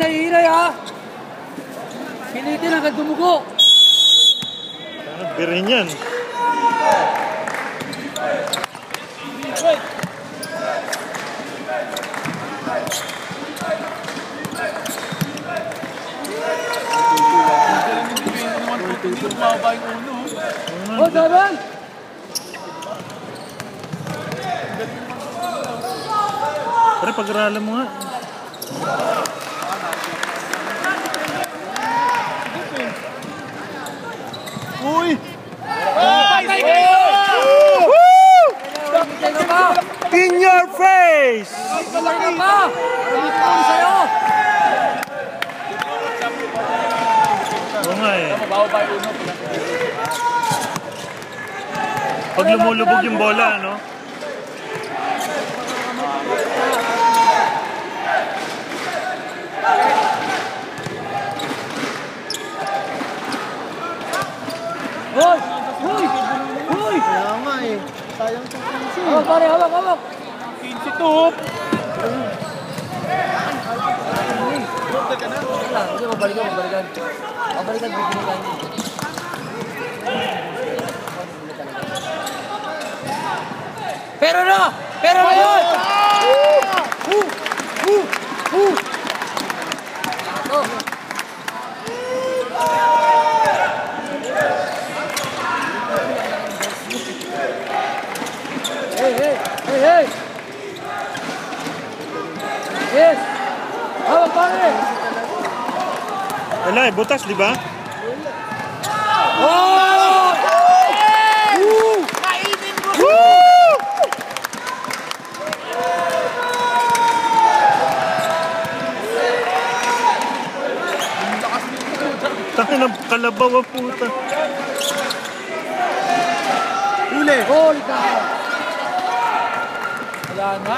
hihinay ha. Pilitin hanggang dumugo. Birin yan. Oh, Daban! Pare, pag-aralan mo nga. Uy! In your face! Malaki ka! Ramit ko sa'yo! Oo nga eh. Pag lumulubog yung bola, no? Hoy! Hoy! Hoy! Kaya nga eh. Sayang sa 15. Hawak pare, hawak, hawak! 15 to. Hindi, mabalikan. Mabalikan, bibigyan tayo. Pero na yun! Ito. Hey! Yes! Hawak pare! Wala eh, butas, di ba? Oh! Kainin mo! Taka ng kalabaw ang puta. Huli! Holy cow! Wala na.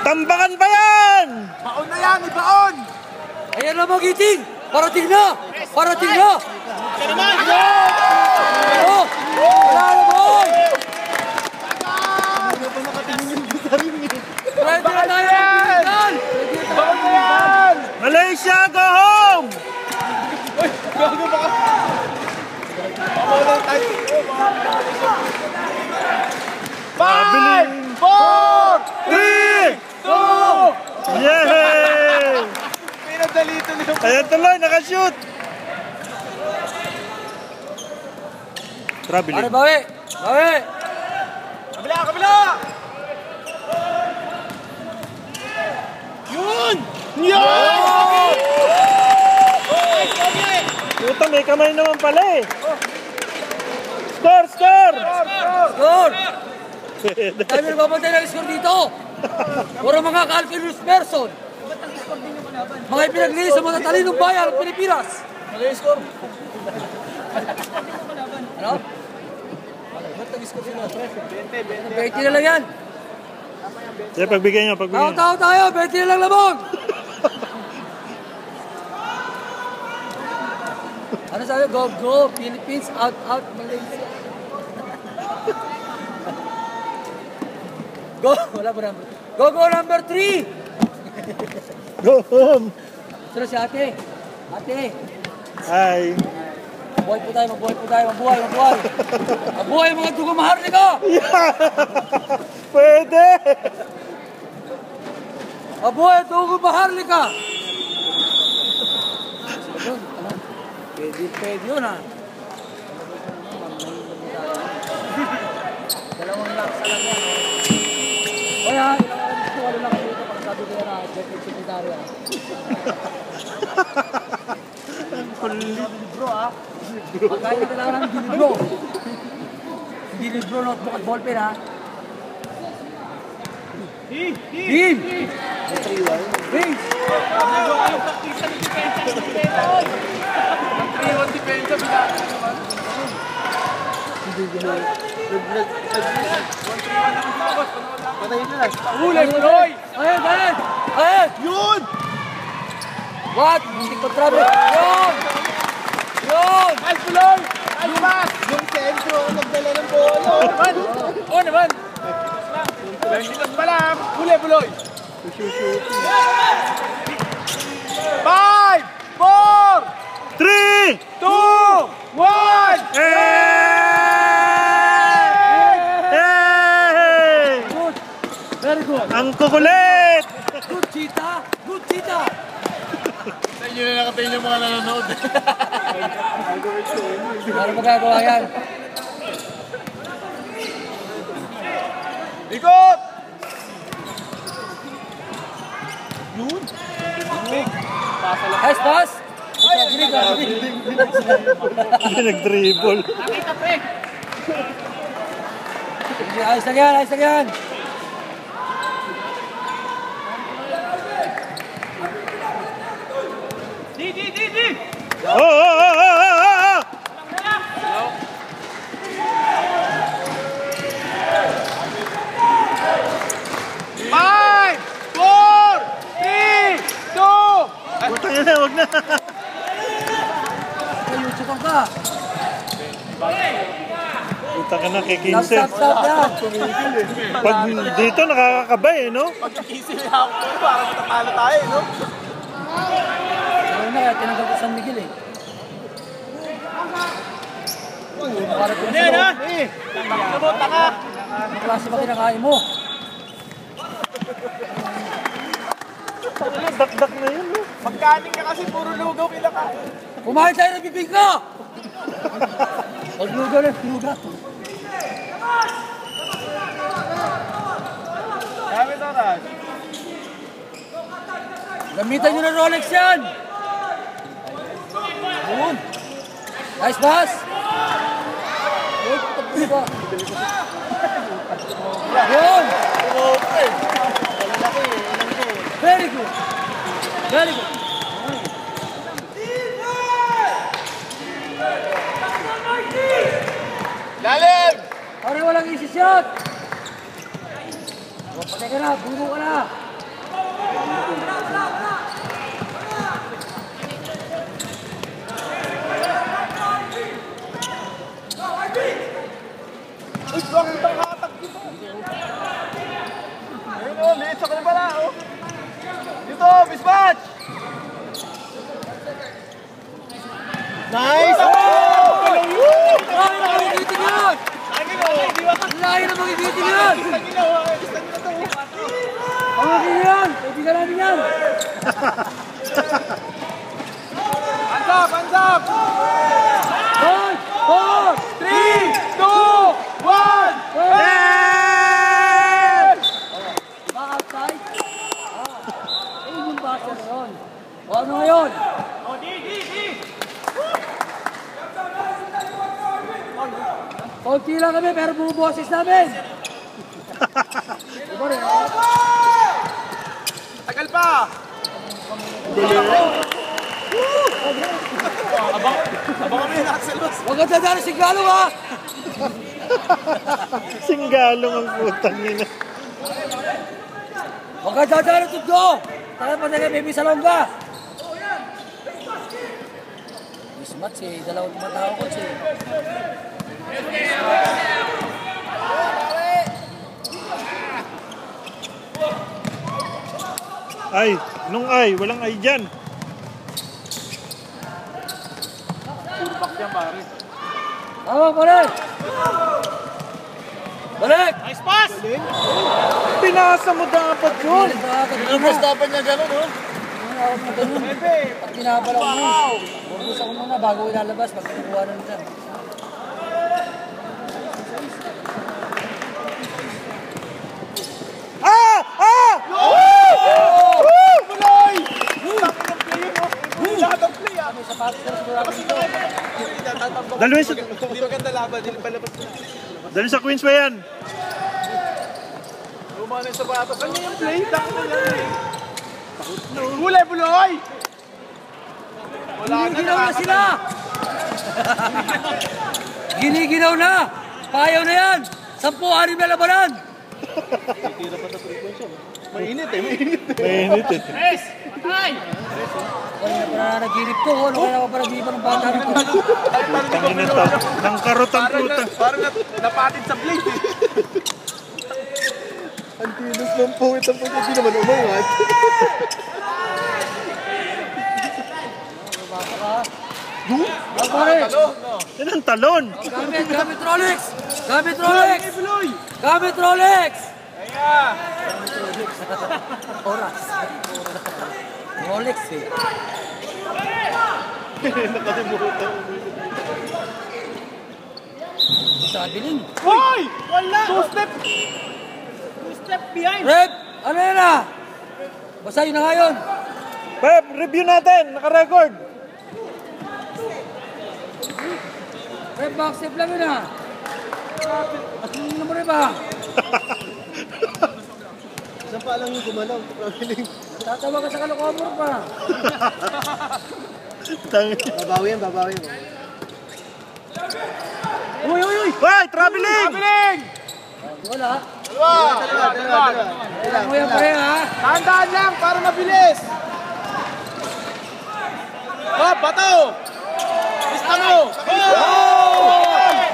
Tambakan pa yan! Baon na yan! Ibaon! Ayan na magiting! Parating na! Oh! Wala na boy! Ano pa nakatingin yung gusarin eh? Pwede na tayo mag-final! Baon na yan! Malaysia, go home! Uy! Gago baka! Baon na tayo! 5! 4! 3! 2! Yay! Pinadalito nila. Ayan tuloy, nakashoot! Pare, Traveling. bawi! Kabila! Yun! Puta, may kamay naman pala eh. Score! Score! Tayo nagbabantay ng score dito! Puro mga calculus person! Mga ipinaglinis sa mga talinong bayan ng Pilipinas! Mag-score! Ano? Ba't nag-score sila? 20 na lang yan! Sige, pagbigay nyo. Tao tayo! 20 na lang lamang! Ano sabi? Go! Philippines! Out! Malaysia! Go! Wala po number. Go number 3! Go home! Sino si ate? Ate! Hi! Mabuhay! Mabuhay mga dugo maharlika! Pwede! Mabuhay dugo maharlika! Pwede yun ha. Dalawang laksa lang yan. O yan, wala lang dito pag sabi ko yan ha. Deputy Secretary ha. Binibro ha. Pagkain ka lang ng binibro. Binibro, notebook at ballpen ha. Team! Base! Anong pakisa ng depensa ng depensa? 3-1 depensa bila. Patayin na lang. Huli! Ayan! Yun! What? Hindi ko travel. Yun! Ay, Puloy! Ay, pass! Yung sentro ang nagdala ng bola. Oo naman! Langitas pa lang! Huli, Puloy! Bang! Kukulit! Good cheetah! Good cheetah! Sa inyo na nakatayin yung mga nanonood. Ano magagawa yan? Ikot! Nice pass! Hindi nag-dribble. Ayos lang yan, ayos lang yan! Oh! 5, 4, 3, 2. Putang ina, wag na. Ayun, sukang ka! Putang ka na kay Stop, 15. stop, stop yan! Pag dito nakakakabay eh, no? Pagkakisip niya ako para matatalo tayo, no? Ayun na, kaya tinanggal ko San Miguel eh. Makarating Yan, sa ha? loob. Nabuta ka! Anong klase ba kinakain mo? Dakdak na yun, no? Pagkanin ka kasi puro lugaw kinakain. Kumain tayo ng bibig ka! Huwag lugaw na, lugaw. Dami taras. Gamitan nyo ng Rolex yan! Yun! Nice pass! Yun, tapos ba? Yun! Very good! Very good! Lalim! Pare, walang easy shot! Patay ka na, bumo ka na! Uy, bakit ang hatak dito? Ayun o, liit sa kanila pala, o. Dito, mismatch! Nice! Lahi na magigitin yan! Lahi na magigitin yan! Ang akin yan! Kaibigan namin yan! Hands up! Hands up! 5, 4, 3, 2, 1! Yes! Ba outside? Ayun yung basa na yun. O ano ngayon? Konti lang kami pero bumuboses namin. Diba rin? Tagal pa! Abang kami nakasalos. Huwag kang dadaan si Galo ha! Singgalong ang putang ina. Huwag kang dadaan ng tugdo! Takot pa tayo baby sa longga! Mismatch eh, dalawang tumatao ko eh. Ay, nung ay, walang ay dyan. Pulpak yan, pare. Tama, balik! Balik! Nice pass! Pinasa mo dapat yun. Ilabas dapat niya gano'n, no? Pag tinapalaw mo, bubus ako muna bago ilalabas pag kinukuha na nila. Ah! Ah! Buloy! Lahat ng play, ah! May sapatos na sigurado dito. Dalawa sa, Hindi maganda laban, hindi palabas na. dalawa sa Queens ba yan? Luma na yung sapatos. Ano yung play? Dami na yan, eh. Huli, Buloy! Wala na, Giniginaw na sila! Giniginaw na! Payaw na yan! 10-6 na labanan! Mainit eh, mainit eh. Mainit eh. Kanina pa na naginip to, ano kaya ako pa nag-iiba ng bata nito? Tangin ito. Nang karot ang puta. Parang napatid sa plate eh. Ang tilos ng puwit ang puwit, hindi naman umangat. Ang pare! Yan ang talon. Gamit Rolex! Gamit Rolex! Gamit Rolex! Kaya! Oras. Rolex eh. Sabiling. Hoy! Wala! Two step behind. Rep! Ano yan ah? Basta yun na nga yun. Pep, review natin. Naka-record. Rep, back step lang yun ah. At yun naman rin ba? Isang pa lang yung gumalaw. Tatawa ka sa kalokohan mo pa. Babawi yan, babawi mo. Uy, uy, uy! Hoy, traveling! Traveling! Wala. Dalawa. Mo yan pa rin ha. Dahan-dahan lang para mabilis. Oh, bato! Pista mo!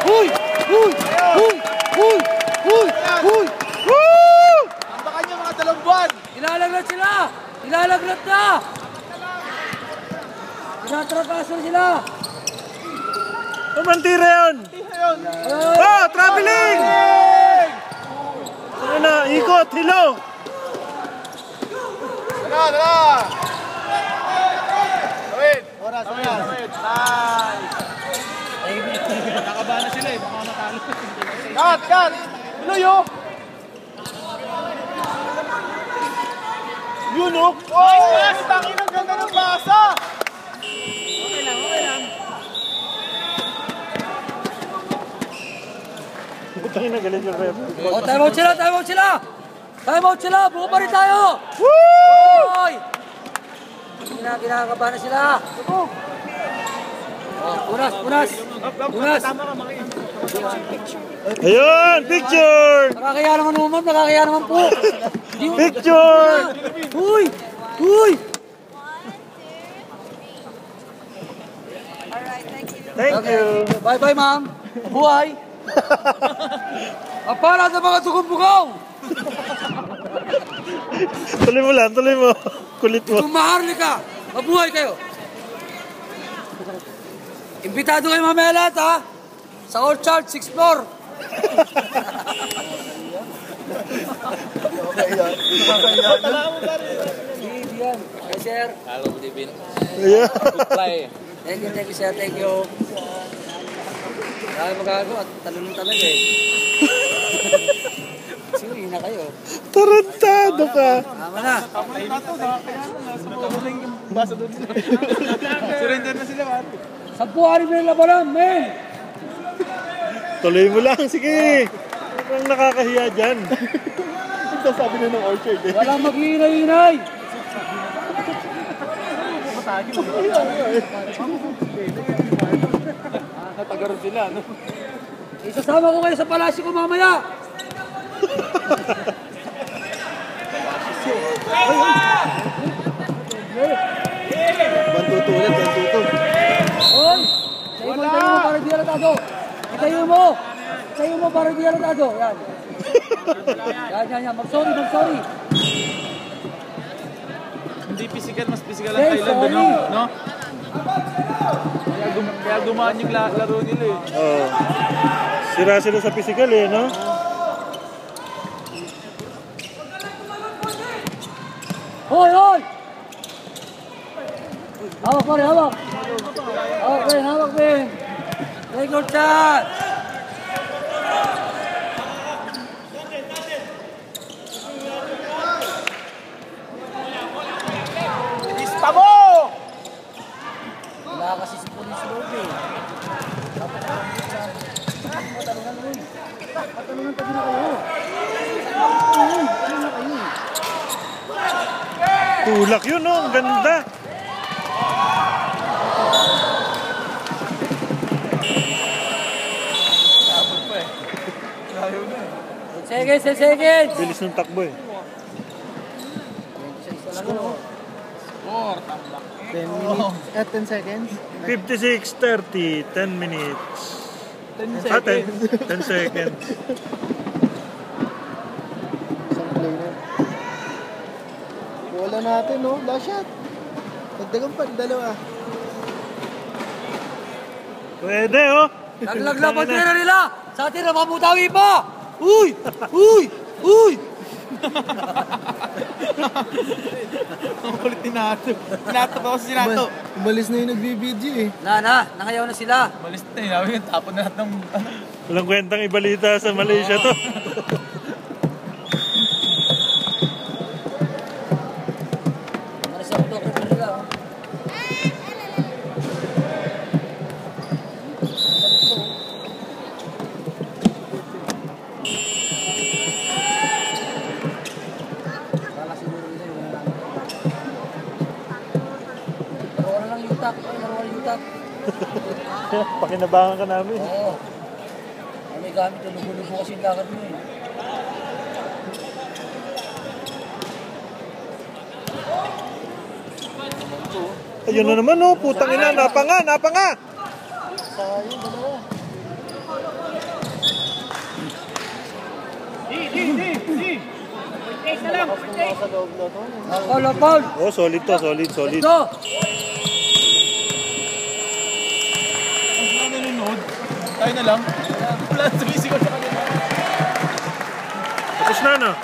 Uy! Uy! Uy! Uy! Uy! Uy! Woo! Tambakan niyo mga 2 buwan. Ilalaglat sila! Ilalaglat na! Tinatrakaso sila! Umantira yun! Ayun. Oh, traveling! Ano na, ikot, hilo! Dala! Wait! Oras. Nice! Nakabahan na sila eh, baka matalo. Cut! Luyo! Yun o! Oh! Tangin ang ganda ng basa! Okay lang. Putang ina, galit yung ref. O, time out sila! Time out sila! Buo pa rin tayo! Woo! Hoy! Kinakabahan na sila! O, punas! Ayun, picture! Nakakaya naman po! Picture! Uy! Thank you! Bye-bye, ma'am! Buhay! Para sa mga tugong-bugaw! Tuloy mo. Kulit mo. Kung maharli ka, mabuhay kayo! Imbitado kayo mamaya lahat, ha? Sa Orchard, 6th floor! Yan. Hey, sir. Hello, good evening. Yeah. Goodbye. Thank you, sir. Thank you. Dahil magagawa at talunong talaga eh. Sige, na kayo. Tarantado ka. Tama na. Surrender na sila, man. 10 hari na labanan, men! Tuloy mo lang, sige. Ang nakakahiya dyan. Ito sabi na ng Orchard eh. Walang mag-iinay-inay! Natagaroon sila, no? Isasama ko kayo sa palasyo ko mamaya! Bantuto ulit, bantuto. Hoy! Itayo mo para di alatado! Itayo mo para di alatado! Yan! Yan. Mag-sorry! Hindi physical, mas physical Hey, sorry. No? Kaya gumaan yung laro nila eh. Oh. Sira sila sa physical eh, no? Hoy! Hawak pa rin, hawak! Hawak, Ben! Record shot! Lista mo! Wala kasi si Police Loob eh. Patalungan tabi na kayo. Tulak yun, no? Ang ganda. Seconds! Bilis ng takbo eh. 10 minutes at 10 seconds. 56:30, 10 minutes. 10 10 seconds. Isang play na. Wala natin, no? Last shot. Dagdagan pa, dalawa. Pwede, oh. Naglaglaban nila! Sa atin na mamutawi pa! Uy! Ang kulit ni Nato. Nato pa ako si Nato. Umalis na yung nagbibideo eh. Nangayaw na sila. Malis na yun. Sabi yung tapon na lahat ng... Walang kwentang ibalita sa Malaysia to. Ano sa autograph nila, oh. Baka siguro nila yung laro lang yutak. Laro lang yutak. Pakinabangan ka namin. Oo. May gamit yung lubo-lubo kasi yung lakad mo eh. Ayun na naman oh, putang ina, napanga! Sayang, dalawa. Paul, Paul! Oh, solid to, solid. Ito! Ang mga nanonood. Tayo na lang. Wala, sumisigaw sa kanila. Tapos na.